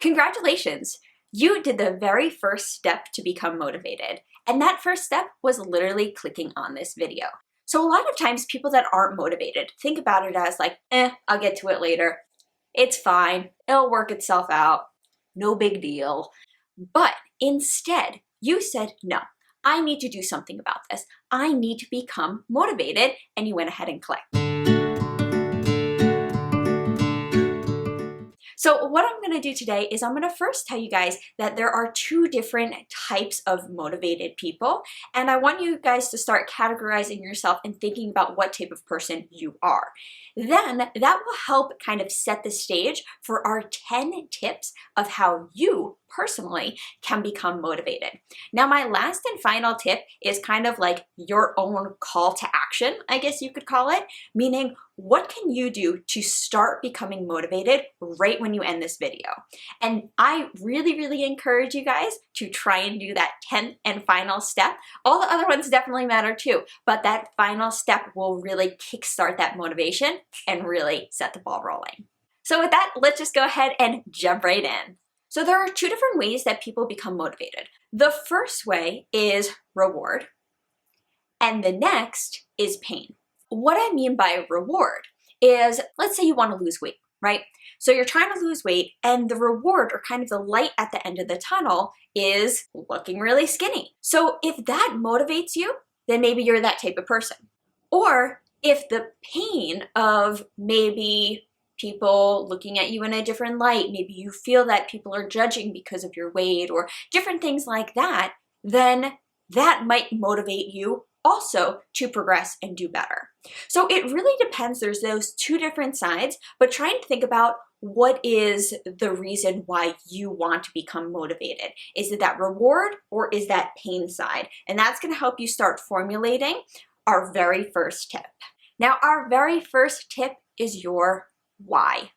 Congratulations! You did the very first step to become motivated. And that first step was literally clicking on this video. So a lot of times people that aren't motivated think about it as like, I'll get to it later. It's fine. It'll work itself out. No big deal. But instead, you said, no, I need to do something about this. I need to become motivated. And you went ahead and clicked. So what I'm going to do today is I'm going to first tell you guys that there are two different types of motivated people, and I want you guys to start categorizing yourself and thinking about what type of person you are. Then that will help kind of set the stage for our 10 tips of how you personally can become motivated. Now, my last and final tip is kind of like your own call to action, I guess you could call it, meaning what can you do to start becoming motivated right when you end this video? And I really, really encourage you guys to try and do that 10th and final step. All the other ones definitely matter too, but that final step will really kickstart that motivation and really set the ball rolling. So with that, let's just go ahead and jump right in. So there are two different ways that people become motivated. The first way is reward, and the next is pain. What I mean by reward is, let's say you want to lose weight, right? So you're trying to lose weight, and the reward, or kind of the light at the end of the tunnel, is looking really skinny. So if that motivates you, then maybe you're that type of person. Or if the pain of maybe people looking at you in a different light, maybe you feel that people are judging because of your weight or different things like that, then that might motivate you also to progress and do better. So it really depends. There's those two different sides, but try and think about what is the reason why you want to become motivated. Is it that reward or is that pain side? And that's going to help you start formulating our very first tip. Now, our very first tip is your why.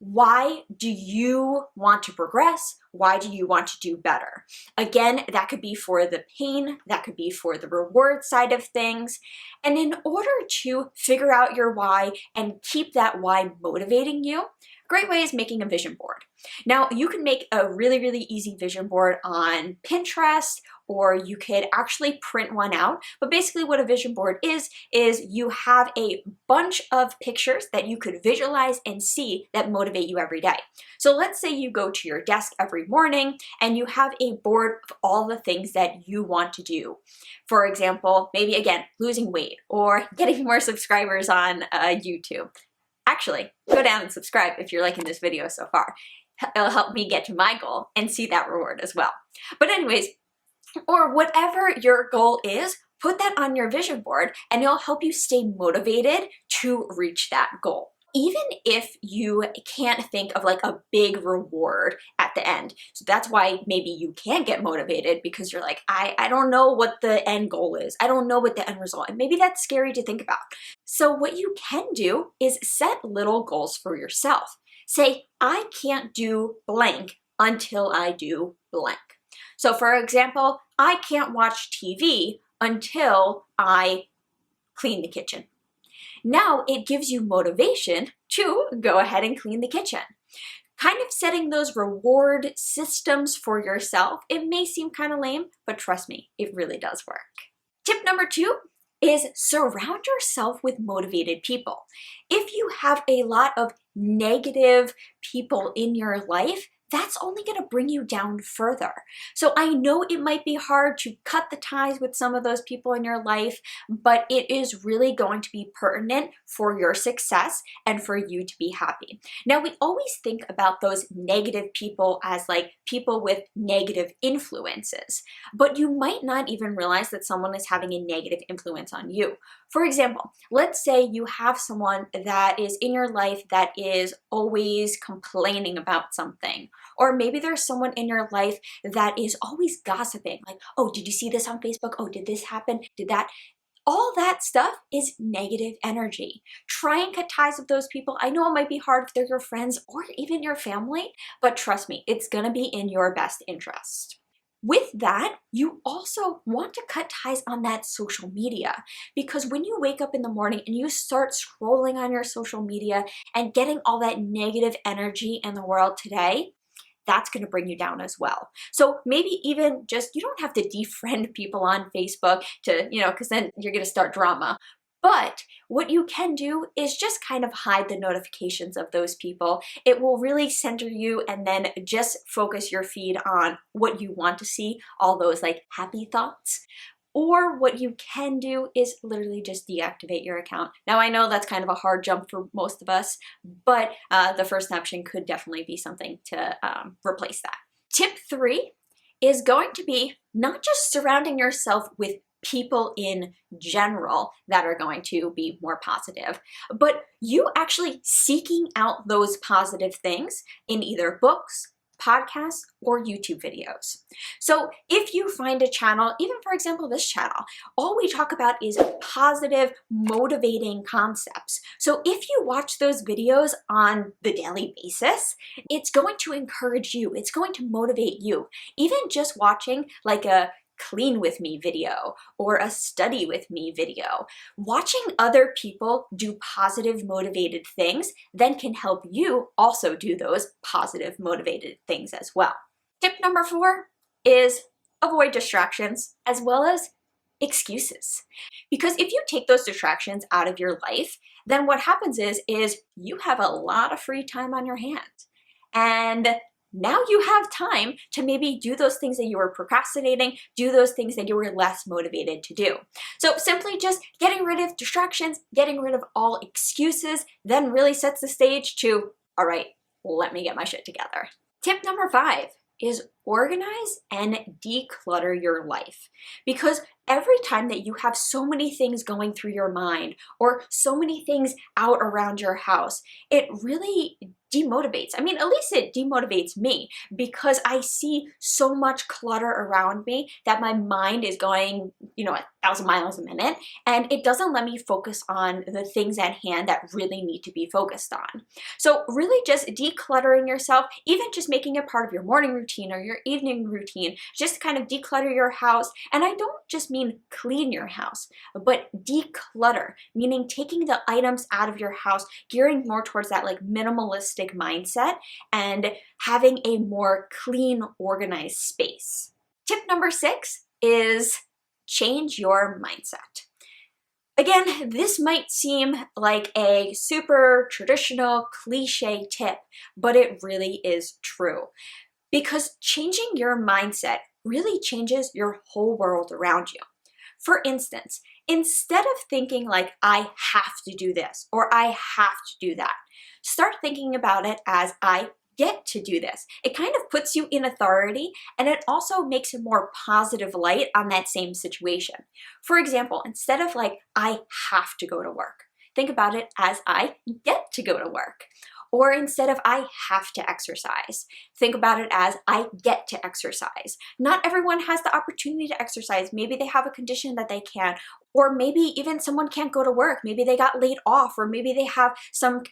Why do you want to progress? Why do you want to do better? Again, that could be for the pain, that could be for the reward side of things. And in order to figure out your why and keep that why motivating you, a great way is making a vision board. Now, you can make a really, really easy vision board on Pinterest, or you could actually print one out. But basically what a vision board is you have a bunch of pictures that you could visualize and see that motivate you every day. So let's say you go to your desk every morning and you have a board of all the things that you want to do. For example, maybe again, losing weight or getting more subscribers on YouTube. Actually, go down and subscribe if you're liking this video so far. It'll help me get to my goal and see that reward as well. But anyways, or whatever your goal is, put that on your vision board and it'll help you stay motivated to reach that goal. Even if you can't think of like a big reward at the end. So that's why maybe you can't get motivated, because you're like, I don't know what the end goal is. I don't know what the end result, and maybe that's scary to think about. So what you can do is set little goals for yourself. Say, I can't do blank until I do blank. So for example, I can't watch TV until I clean the kitchen. Now it gives you motivation to go ahead and clean the kitchen. Kind of setting those reward systems for yourself. It may seem kind of lame, but trust me, it really does work. Tip number 2 is surround yourself with motivated people. If you have a lot of negative people in your life, that's only going to bring you down further. So I know it might be hard to cut the ties with some of those people in your life, but it is really going to be pertinent for your success and for you to be happy. Now, we always think about those negative people as like people with negative influences, but you might not even realize that someone is having a negative influence on you. For example, let's say you have someone that is in your life that is always complaining about something. Or maybe there's someone in your life that is always gossiping, like, oh, did you see this on Facebook? Oh, did this happen? Did that? All that stuff is negative energy. Try and cut ties with those people. I know it might be hard if they're your friends or even your family, but trust me, it's gonna be in your best interest. With that, you also want to cut ties on that social media, because when you wake up in the morning and you start scrolling on your social media and getting all that negative energy in the world today, that's going to bring you down as well. So maybe even just, you don't have to defriend people on Facebook to, because then you're going to start drama. But what you can do is just kind of hide the notifications of those people. It will really center you, and then just focus your feed on what you want to see, all those like happy thoughts. Or what you can do is literally just deactivate your account. Now I know that's kind of a hard jump for most of us, but the first option could definitely be something to replace that. Tip 3 is going to be not just surrounding yourself with people in general that are going to be more positive, but you actually seeking out those positive things in either books, podcasts, or YouTube videos. So if you find a channel, even for example this channel, all we talk about is positive, motivating concepts. So if you watch those videos on the daily basis, it's going to encourage you, it's going to motivate you. Even just watching like a clean with me video or a study with me video, watching other people do positive motivated things then can help you also do those positive motivated things as well. Tip number 4 is avoid distractions as well as excuses. Because if you take those distractions out of your life, then what happens is you have a lot of free time on your hands. And now you have time to maybe do those things that you were procrastinating, do those things that you were less motivated to do. So simply just getting rid of distractions, getting rid of all excuses, then really sets the stage to, all right, let me get my shit together. Tip number 5 is organize and declutter your life. Because every time that you have so many things going through your mind or so many things out around your house, it really demotivates. I mean, at least it demotivates me, because I see so much clutter around me that my mind is going, 1,000 miles a minute, and it doesn't let me focus on the things at hand that really need to be focused on. So really just decluttering yourself, even just making it part of your morning routine or your evening routine, just kind of declutter your house. And I don't just mean clean your house, but declutter, meaning taking the items out of your house, gearing more towards that like minimalistic mindset and having a more clean, organized space. Tip number 6 is change your mindset. Again, this might seem like a super traditional cliche tip, but it really is true. Because changing your mindset really changes your whole world around you. For instance, instead of thinking like, I have to do this or I have to do that, start thinking about it as I get to do this. It kind of puts you in authority, and it also makes a more positive light on that same situation. For example, instead of like, I have to go to work, think about it as I get to go to work. Or instead of I have to exercise, think about it as I get to exercise. Not everyone has the opportunity to exercise. Maybe they have a condition that they can't, or maybe even someone can't go to work. Maybe they got laid off, or maybe they have some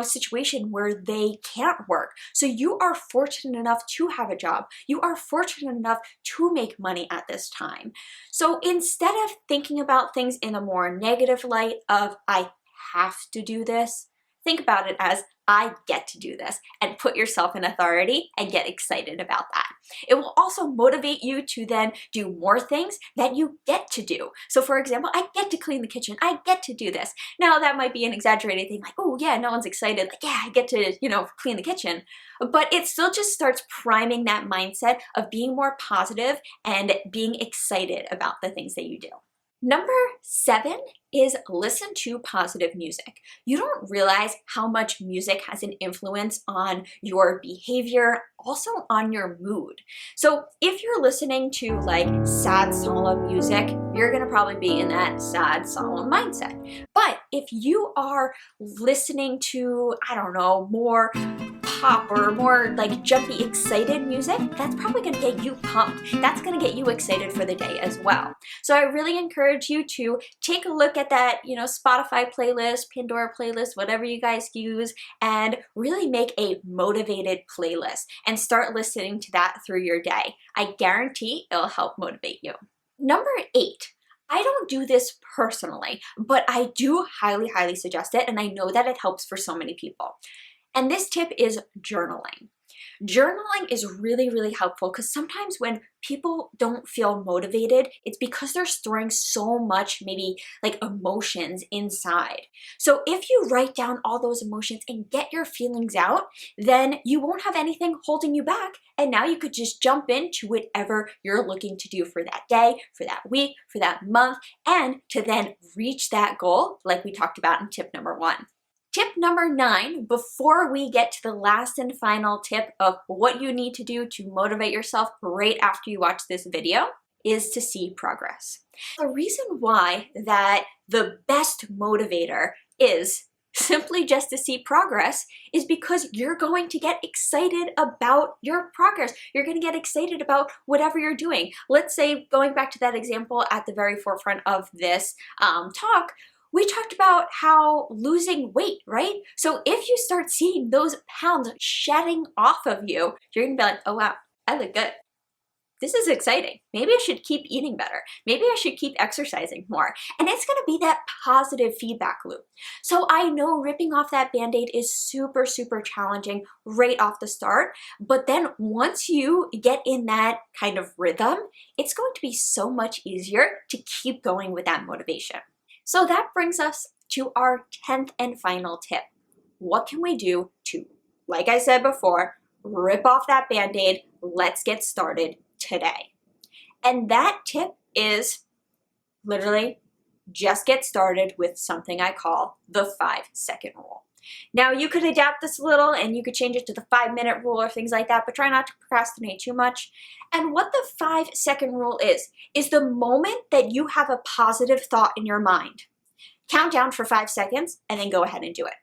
situation where they can't work. So you are fortunate enough to have a job. You are fortunate enough to make money at this time. So instead of thinking about things in a more negative light of I have to do this, think about it as I get to do this, and put yourself in authority and get excited about that. It will also motivate you to then do more things that you get to do. So for example, I get to clean the kitchen. I get to do this. Now that might be an exaggerated thing like, oh yeah, no one's excited. Like, yeah, I get to, clean the kitchen. But it still just starts priming that mindset of being more positive and being excited about the things that you do. Number 7 is listen to positive music. You don't realize how much music has an influence on your behavior, also on your mood. So if you're listening to like sad, solemn music, you're gonna probably be in that sad, solemn mindset. But if you are listening to, I don't know, more pop or more like jumpy, excited music, that's probably gonna get you pumped. That's gonna get you excited for the day as well. So I really encourage you to take a look at that, Spotify playlist, Pandora playlist, whatever you guys use, and really make a motivated playlist and start listening to that through your day. I guarantee it'll help motivate you. Number 8. I don't do this personally, but I do highly, highly suggest it, and I know that it helps for so many people. And this tip is journaling. Journaling is really, really helpful because sometimes when people don't feel motivated, it's because they're storing so much maybe like emotions inside. So if you write down all those emotions and get your feelings out, then you won't have anything holding you back. And now you could just jump into whatever you're looking to do for that day, for that week, for that month, and to then reach that goal like we talked about in tip number 1. Tip number 9, before we get to the last and final tip of what you need to do to motivate yourself right after you watch this video, is to see progress. The reason why that the best motivator is simply just to see progress is because you're going to get excited about your progress. You're going to get excited about whatever you're doing. Let's say, going back to that example at the very forefront of this talk, we talked about how losing weight, right? So if you start seeing those pounds shedding off of you, you're gonna be like, oh wow, I look good. This is exciting. Maybe I should keep eating better. Maybe I should keep exercising more. And it's gonna be that positive feedback loop. So I know ripping off that Band-Aid is super, super challenging right off the start, but then once you get in that kind of rhythm, it's going to be so much easier to keep going with that motivation. So that brings us to our 10th and final tip. What can we do to, like I said before, rip off that Band-Aid? Let's get started today. And that tip is literally just get started with something I call the 5-second rule. Now you could adapt this a little and you could change it to the 5-minute rule or things like that, but try not to procrastinate too much. And what the 5-second rule is the moment that you have a positive thought in your mind, count down for 5 seconds and then go ahead and do it.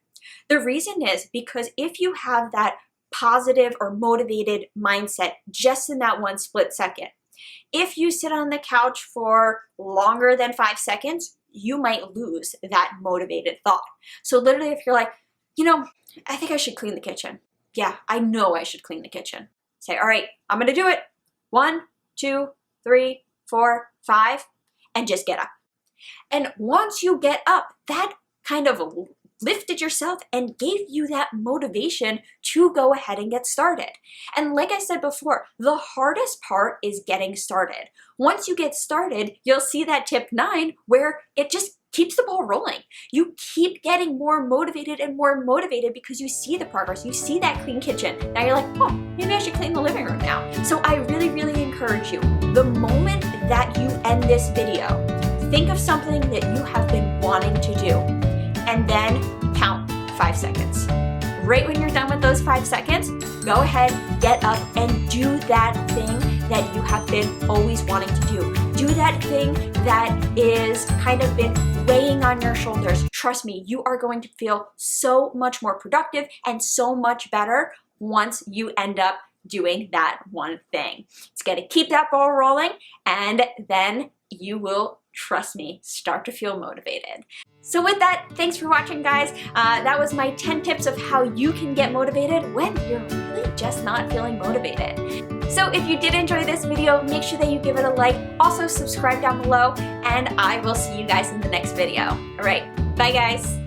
The reason is because if you have that positive or motivated mindset just in that one split second, if you sit on the couch for longer than 5 seconds, you might lose that motivated thought. So literally if you're like, you know, I think I should clean the kitchen. Yeah, I know I should clean the kitchen. Say, all right, I'm gonna do it. 1, 2, 3, 4, 5, and just get up. And once you get up, that kind of lifted yourself and gave you that motivation to go ahead and get started. And like I said before, the hardest part is getting started. Once you get started, you'll see that tip 9 where it just keeps the ball rolling. You keep getting more motivated and more motivated because you see the progress, you see that clean kitchen. Now you're like, oh, maybe I should clean the living room now. So I really, really encourage you, the moment that you end this video, think of something that you have been wanting to do and then count 5 seconds. Right when you're done with those 5 seconds, go ahead, get up and do that thing that you have been always wanting to do. Do that thing that is kind of been weighing on your shoulders. Trust me, you are going to feel so much more productive and so much better once you end up doing that one thing. It's going to keep that ball rolling, and then you will, trust me, start to feel motivated. So with that, thanks for watching, guys. That was my 10 tips of how you can get motivated when you're really just not feeling motivated. So if you did enjoy this video, make sure that you give it a like. Also subscribe down below, and I will see you guys in the next video. All right, bye guys.